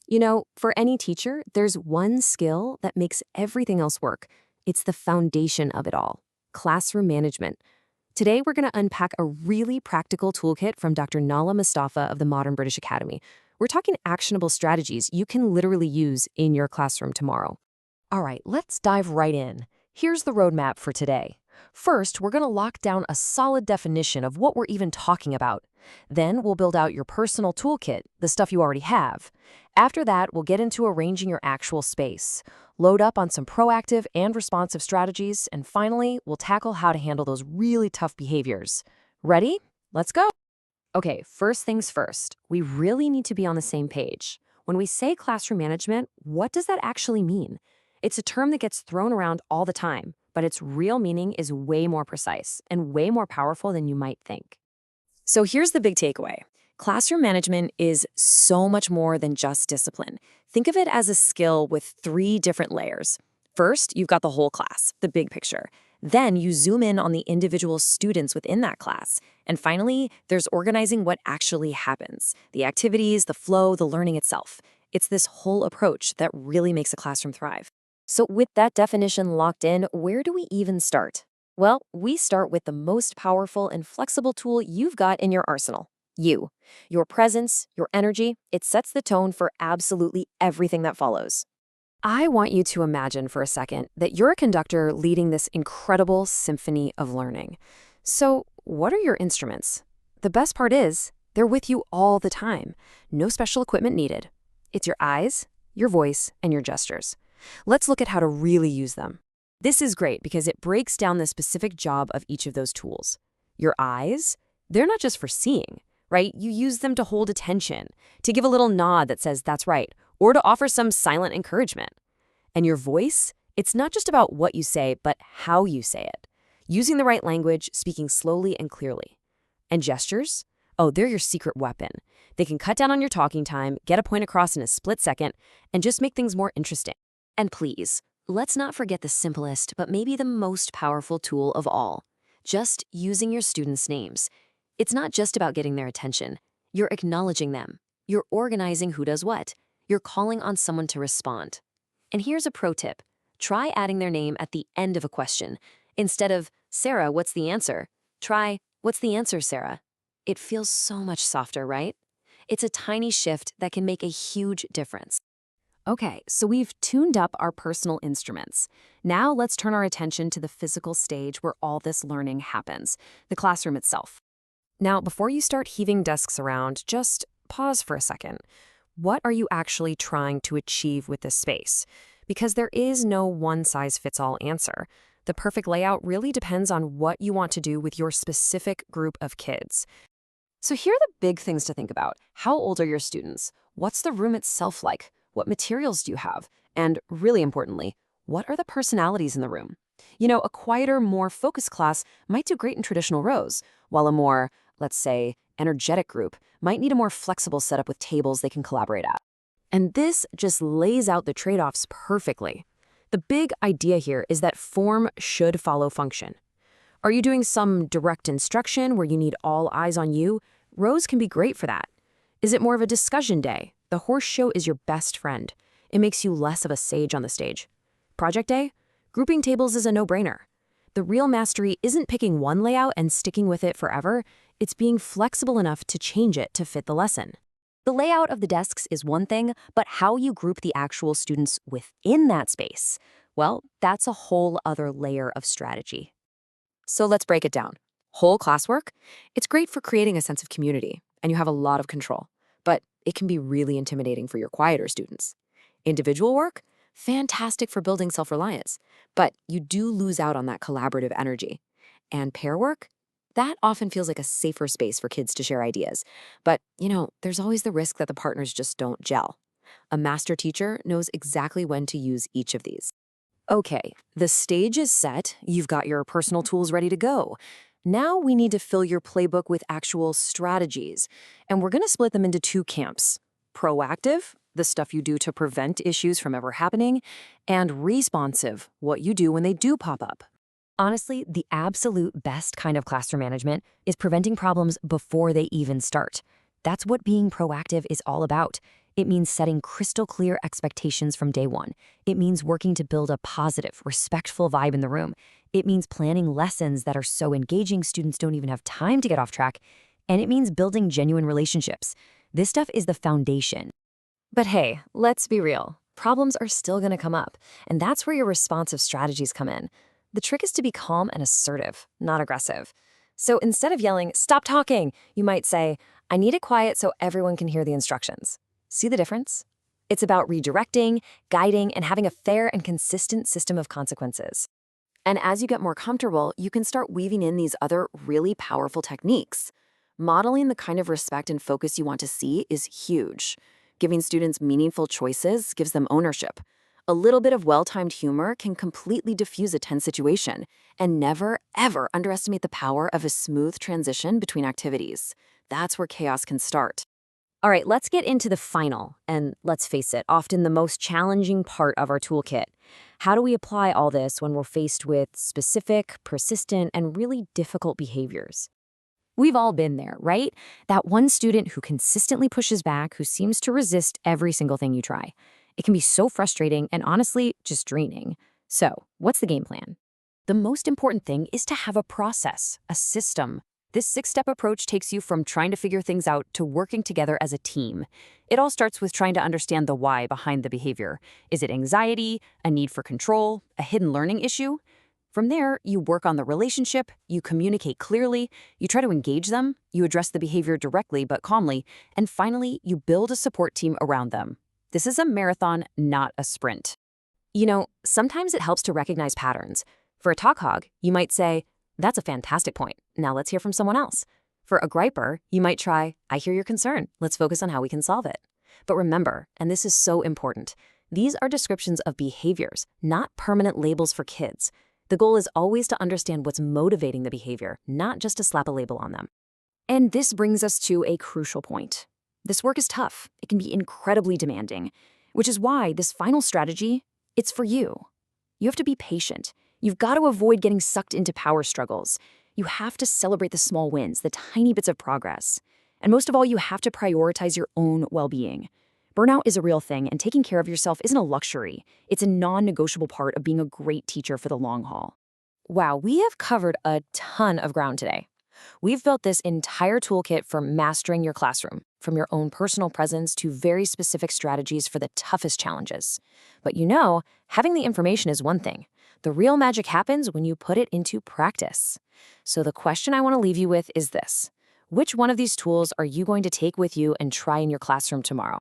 For any teacher, there's one skill that makes everything else work. It's the foundation of it all: classroom management. Today, we're going to unpack a really practical toolkit from Dr. Nala Mustafa of the Modern British Academy. We're talking actionable strategies you can literally use in your classroom tomorrow. All right, let's dive right in. Here's the roadmap for today. First, we're going to lock down a solid definition of what we're even talking about. Then we'll build out your personal toolkit, the stuff you already have. After that, we'll get into arranging your actual space, load up on some proactive and responsive strategies, and finally, we'll tackle how to handle those really tough behaviors. Ready? Let's go. Okay, first things first, we really need to be on the same page. When we say classroom management, what does that actually mean? It's a term that gets thrown around all the time, but its real meaning is way more precise and way more powerful than you might think. So here's the big takeaway. Classroom management is so much more than just discipline. Think of it as a skill with three different layers. First, you've got the whole class, the big picture. Then you zoom in on the individual students within that class. And finally, there's organizing what actually happens, the activities, the flow, the learning itself. It's this whole approach that really makes a classroom thrive. So with that definition locked in, where do we even start? Well, we start with the most powerful and flexible tool you've got in your arsenal: you. Your presence, your energy, it sets the tone for absolutely everything that follows. I want you to imagine for a second that you're a conductor leading this incredible symphony of learning. So, what are your instruments? The best part is, they're with you all the time. No special equipment needed. It's your eyes, your voice, and your gestures. Let's look at how to really use them. This is great because it breaks down the specific job of each of those tools. Your eyes, they're not just for seeing, right? You use them to hold attention, to give a little nod that says that's right, or to offer some silent encouragement. And your voice, it's not just about what you say, but how you say it. Using the right language, speaking slowly and clearly. And gestures? Oh, they're your secret weapon. They can cut down on your talking time, get a point across in a split second, and just make things more interesting. And please, let's not forget the simplest, but maybe the most powerful tool of all: just using your students' names. It's not just about getting their attention. You're acknowledging them. You're organizing who does what. You're calling on someone to respond. And here's a pro tip. Try adding their name at the end of a question. Instead of, "Sarah, what's the answer?" Try, "What's the answer, Sarah?" It feels so much softer, right? It's a tiny shift that can make a huge difference. Okay, so we've tuned up our personal instruments. Now let's turn our attention to the physical stage where all this learning happens, the classroom itself. Now, before you start heaving desks around, just pause for a second. What are you actually trying to achieve with this space? Because there is no one-size-fits-all answer. The perfect layout really depends on what you want to do with your specific group of kids. So here are the big things to think about. How old are your students? What's the room itself like? What materials do you have? And really importantly, what are the personalities in the room? A quieter, more focused class might do great in traditional rows, while a more, let's say, energetic group might need a more flexible setup with tables they can collaborate at. And this just lays out the trade-offs perfectly. The big idea here is that form should follow function. Are you doing some direct instruction where you need all eyes on you? Rows can be great for that. Is it more of a discussion day? The horse show is your best friend. It makes you less of a sage on the stage. Project day? Grouping tables is a no-brainer. The real mastery isn't picking one layout and sticking with it forever. It's being flexible enough to change it to fit the lesson. The layout of the desks is one thing, but how you group the actual students within that space, well, that's a whole other layer of strategy. So let's break it down. Whole classwork? It's great for creating a sense of community, and you have a lot of control. But it can be really intimidating for your quieter students. Individual work? Fantastic for building self-reliance, but you do lose out on that collaborative energy. And pair work? That often feels like a safer space for kids to share ideas. But, there's always the risk that the partners just don't gel. A master teacher knows exactly when to use each of these. Okay, the stage is set. You've got your personal tools ready to go. Now we need to fill your playbook with actual strategies. And we're going to split them into two camps: proactive, the stuff you do to prevent issues from ever happening, and responsive, what you do when they do pop up. Honestly, the absolute best kind of classroom management is preventing problems before they even start. That's what being proactive is all about. It means setting crystal clear expectations from day one. It means working to build a positive, respectful vibe in the room. It means planning lessons that are so engaging students don't even have time to get off track. And it means building genuine relationships. This stuff is the foundation. But hey, let's be real. Problems are still going to come up, and that's where your responsive strategies come in. The trick is to be calm and assertive, not aggressive. So instead of yelling, "Stop talking," you might say, "I need it quiet so everyone can hear the instructions." See the difference? It's about redirecting, guiding, and having a fair and consistent system of consequences. And as you get more comfortable, you can start weaving in these other really powerful techniques. Modeling the kind of respect and focus you want to see is huge. Giving students meaningful choices gives them ownership. A little bit of well-timed humor can completely diffuse a tense situation. And never, ever underestimate the power of a smooth transition between activities. That's where chaos can start. All right, let's get into the final, and let's face it, often the most challenging part of our toolkit. How do we apply all this when we're faced with specific, persistent, and really difficult behaviors? We've all been there, right? That one student who consistently pushes back, who seems to resist every single thing you try. It can be so frustrating and honestly just draining. So, what's the game plan? The most important thing is to have a process, a system. This 6-step approach takes you from trying to figure things out to working together as a team. It all starts with trying to understand the why behind the behavior. Is it anxiety, a need for control, a hidden learning issue? From there, you work on the relationship, you communicate clearly, you try to engage them, you address the behavior directly but calmly, and finally, you build a support team around them. This is a marathon, not a sprint. You know, sometimes it helps to recognize patterns. For a talk hog, you might say, "That's a fantastic point. Now let's hear from someone else." For a griper, you might try, "I hear your concern. Let's focus on how we can solve it." But remember, and this is so important, these are descriptions of behaviors, not permanent labels for kids. The goal is always to understand what's motivating the behavior, not just to slap a label on them. And this brings us to a crucial point. This work is tough. It can be incredibly demanding, which is why this final strategy, it's for you. You have to be patient. You've got to avoid getting sucked into power struggles. You have to celebrate the small wins, the tiny bits of progress. And most of all, you have to prioritize your own well-being. Burnout is a real thing, and taking care of yourself isn't a luxury. It's a non-negotiable part of being a great teacher for the long haul. Wow, we have covered a ton of ground today. We've built this entire toolkit for mastering your classroom, from your own personal presence to very specific strategies for the toughest challenges. But you know, having the information is one thing. The real magic happens when you put it into practice. So the question I want to leave you with is this: which one of these tools are you going to take with you and try in your classroom tomorrow?